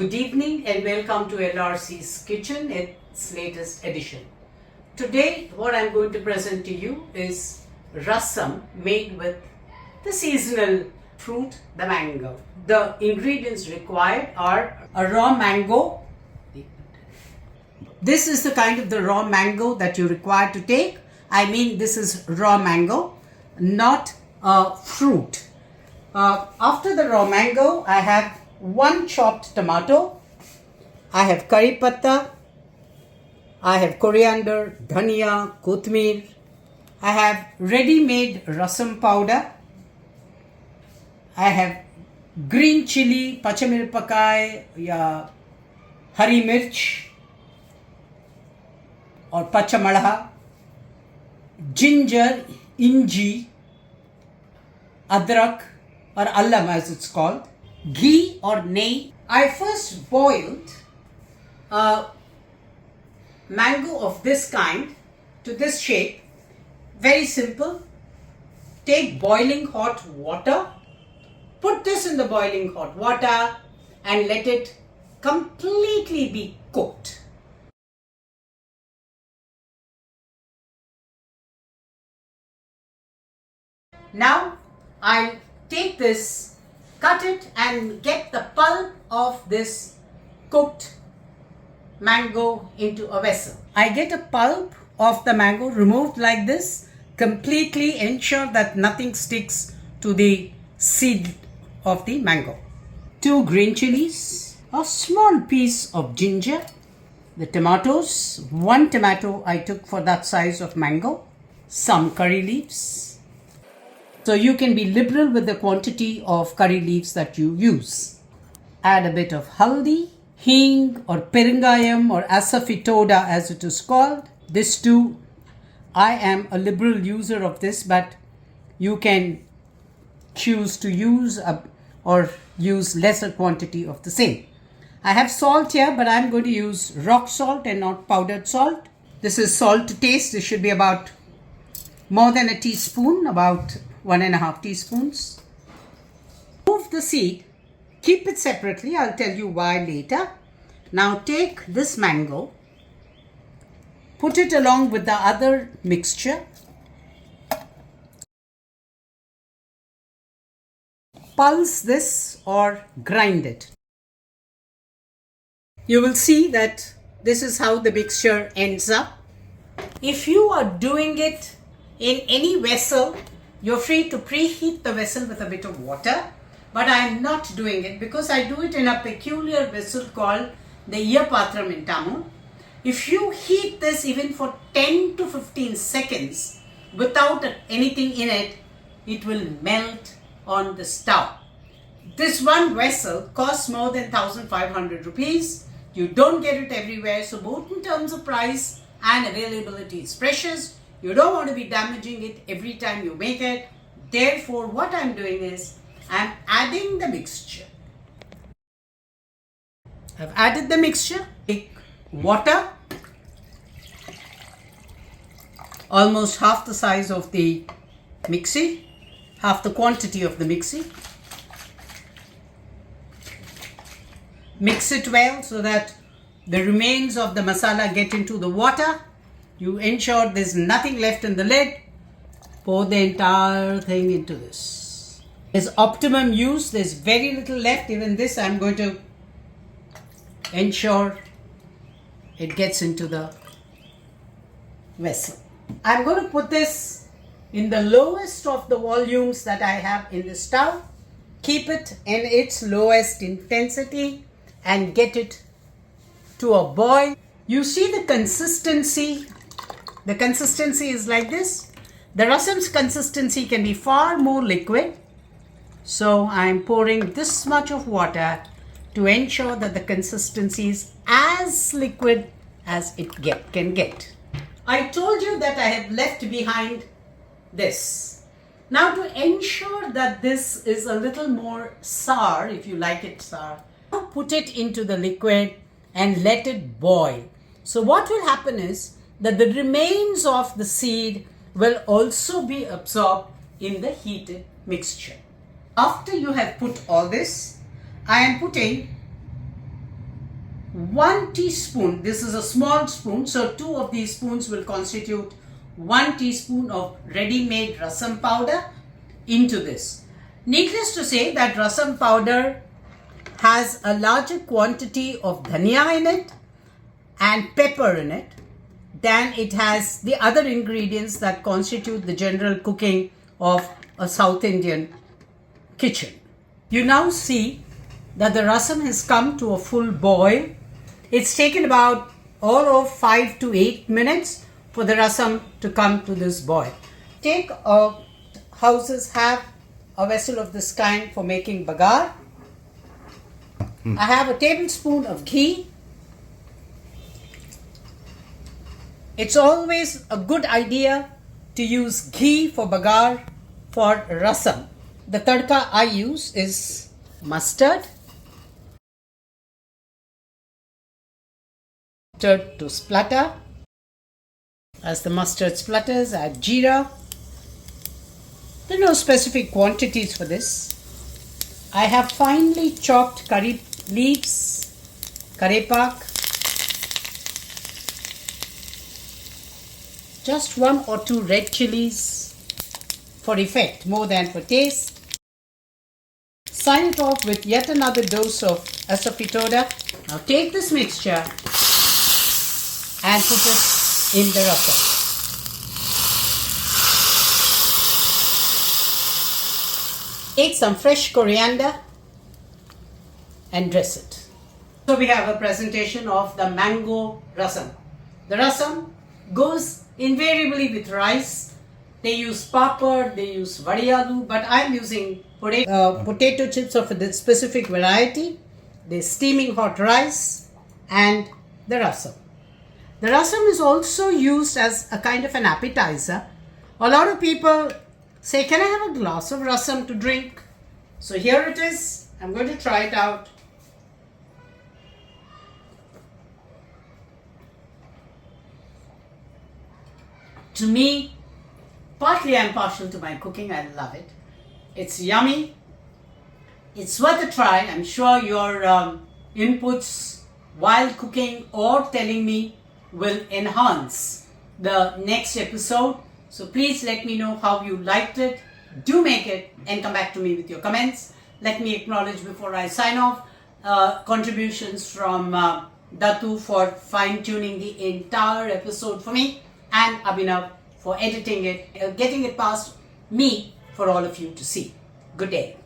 Good evening and welcome to LRC's Kitchen, its latest edition. Today what I'm going to present to you is Rasam made with the seasonal fruit, the mango. The ingredients required are a raw mango. This is the kind of the raw mango that you require to take. I mean, this is raw mango, not fruit. After the raw mango, I have one chopped tomato. I have curry patta. I have coriander, dhania, kothmir. I have ready-made rasam powder. I have green chili, pachamirpakai, ya hari mirch or pachamalha, ginger, inji, adrak or allam as it's called, ghee or nehi. I first boiled a mango of this kind to this shape. Very simple. Take boiling hot water, put this in the boiling hot water and let it completely be cooked. Now I'll take this, cut it and get the pulp of this cooked mango into a vessel. I get a pulp of the mango removed like this, completely ensure that nothing sticks to the seed of the mango. 2 green chilies, a small piece of ginger, the tomatoes, 1 tomato I took for that size of mango, some curry leaves. So you can be liberal with the quantity of curry leaves that you use. Add a bit of haldi, hing or peringayam or asafoetida as it is called. This too, I am a liberal user of this, but you can choose to use or use lesser quantity of the same. I have salt here, but I'm going to use rock salt and not powdered salt. This is salt to taste. This should be about more than a teaspoon, about 1.5 teaspoons. Remove the seed, keep it separately. I'll tell you why later. Now take this mango, put it along with the other mixture. Pulse this or grind it. You will see that this is how the mixture ends up. If you are doing it in any vessel, you're free to preheat the vessel with a bit of water, but I'm not doing it because I do it in a peculiar vessel called the Iyapatram in Tamil. If you heat this even for 10 to 15 seconds without anything in it, it will melt on the stove. This one vessel costs more than 1,500 rupees. You don't get it everywhere, so both in terms of price and availability, it's precious. You don't want to be damaging it every time you make it. Therefore, what I'm doing is I'm adding the mixture. I've added the mixture. Take water, almost half the size of the mixie, half the quantity of the mixie. Mix it well so that the remains of the masala get into the water. You ensure there's nothing left in the lid. Pour the entire thing into this. There's optimum use. There's very little left. Even this I'm going to ensure it gets into the vessel. I'm going to put this in the lowest of the volumes that I have in the stove. Keep it in its lowest intensity and get it to a boil. You see the consistency. The consistency is like this. The rasam's consistency can be far more liquid. So I'm pouring this much of water to ensure that the consistency is as liquid as it can get. I told you that I have left behind this. Now to ensure that this is a little more sour, if you like it sour, put it into the liquid and let it boil. So what will happen is that the remains of the seed will also be absorbed in the heated mixture. After you have put all this, I am putting 1 teaspoon, this is a small spoon, so 2 of these spoons will constitute 1 teaspoon of ready-made rasam powder into this. Needless to say that rasam powder has a larger quantity of dhania in it and pepper in it than it has the other ingredients that constitute the general cooking of a South Indian kitchen. You now see that the rasam has come to a full boil. It's taken about all of 5 to 8 minutes for the rasam to come to this boil. Houses have a vessel of this kind for making bagar. I have a tablespoon of ghee. It's always a good idea to use ghee for bagar for rasam. The tadka I use is mustard to splutter. As the mustard splutters, add jeera. There are no specific quantities for this. I have finely chopped curry leaves, curry pak, just 1 or 2 red chilies for effect more than for taste. Sign it off with yet another dose of asafetida. Now take this mixture and put it in the rasam. Take some fresh coriander and dress it. So we have a presentation of the mango rasam. The rasam goes invariably with rice. They use papad, they use vadiyalu, but I'm using potato chips of a specific variety. There's steaming hot rice and the rasam. The rasam is also used as a kind of an appetizer. A lot of people say, can I have a glass of rasam to drink? So here it is. I'm going to try it out. To me, partly I'm partial to my cooking. I love it. It's yummy. It's worth a try. I'm sure your inputs while cooking or telling me will enhance the next episode. So please let me know how you liked it. Do make it and come back to me with your comments. Let me acknowledge before I sign off contributions from Datu for fine-tuning the entire episode for me, and Abhinav for editing it, getting it past me for all of you to see. Good day.